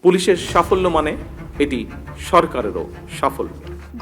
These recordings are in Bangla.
পুলিশের সাফল্য মানে এটি সরকারেরও সাফল্য।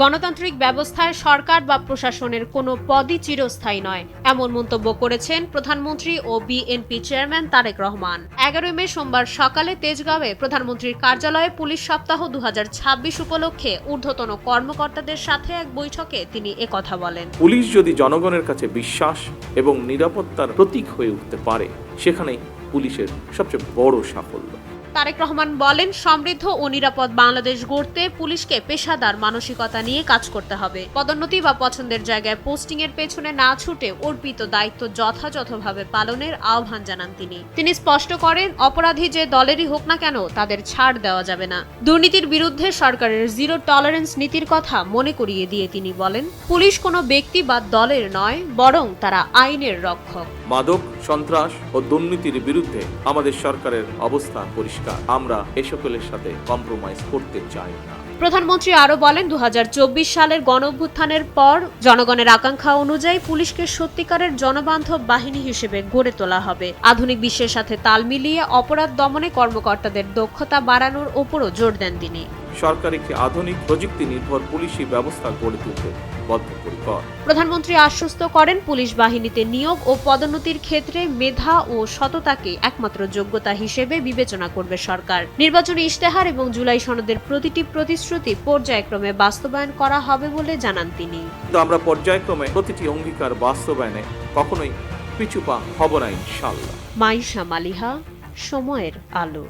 গণতান্ত্রিক ব্যবস্থায় সরকার বা প্রশাসনের কোনো পদই চিরস্থায়ী নয়, এমন মন্তব্য করেছেন প্রধানমন্ত্রী ও বিএনপি চেয়ারম্যান তারেক রহমান। 11 মে সোমবার সকালে তেজগাঁওয়ে প্রধানমন্ত্রীর কার্যালয়ে পুলিশ সপ্তাহ 2026 উপলক্ষে ঊর্ধ্বতন কর্মকর্তাদের সাথে এক বৈঠকে তিনি একথা বলেন। পুলিশ যদি জনগণের কাছে বিশ্বাস এবং নিরাপত্তার প্রতীক হয়ে উঠতে পারে, সেখানেই পুলিশের সবচেয়ে বড় সাফল্য। তারেক রহমান বলেন, সমৃদ্ধ ও নিরাপদ বাংলাদেশ গড়তে পুলিশকে পেশাদার মানসিকতা নিয়ে কাজ করতে হবে। পদোন্নতি বা পছন্দের জায়গায় পোস্টিং এর পেছনে না ছুটে অর্পিত দায়িত্ব যথাযথভাবে পালনের আহ্বান জানান তিনি স্পষ্ট করেন, অপরাধী যে দলেরই হোক না কেন তাদের ছাড় দেওয়া যাবে না। দুর্নীতির বিরুদ্ধে সরকারের জিরো টলারেন্স নীতির কথা মনে করিয়ে দিয়ে তিনি বলেন, পুলিশ কোনো ব্যক্তি বা দলের নয়, বরং তারা আইনের রক্ষক। মাদক, সন্ত্রাস ও দুর্নীতির বিরুদ্ধে আমাদের সরকারের অবস্থান পরিষ্কার। আমরা এ সকলের সাথে কম্প্রোমাইজ করতে চাই না। প্রধানমন্ত্রী আরো বলেন, 2024 সালের গণঅভ্যুত্থানের পর জনগণের আকাঙ্ক্ষা অনুযায়ী পুলিশকে সত্যিকারের জনবান্ধব বাহিনী হিসেবে গড়ে তোলা হবে। আধুনিক বিশ্বের সাথে তাল মিলিয়ে অপরাধ দমনে কর্মকর্তাদের দক্ষতা বাড়ানোর ওপরও জোর দেন তিনি। সরকার একটি আধুনিক প্রযুক্তি নির্ভর পুলিশি ব্যবস্থা গড়ে তুলতে বদ্ধপরিকর। প্রধানমন্ত্রী আশ্বস্ত করেন, পুলিশ বাহিনীতে নিয়োগ ও পদোন্নতির ক্ষেত্রে মেধা ও সততাকে একমাত্র যোগ্যতা হিসেবে বিবেচনা করবে সরকার। নির্বাচনী ইশতেহার এবং জুলাই সনদের প্রতিটি প্রতিশ্রুতি পর্যায়ক্রমে বাস্তবায়ন করা হবে বলে জানান তিনি। আমরা পর্যায়ক্রমে প্রতিটি অঙ্গীকার বাস্তবায়নে কখনোই পিছুপা হব না ইনশাআল্লাহ। মাইশা মালিহা, সময়ের আলো।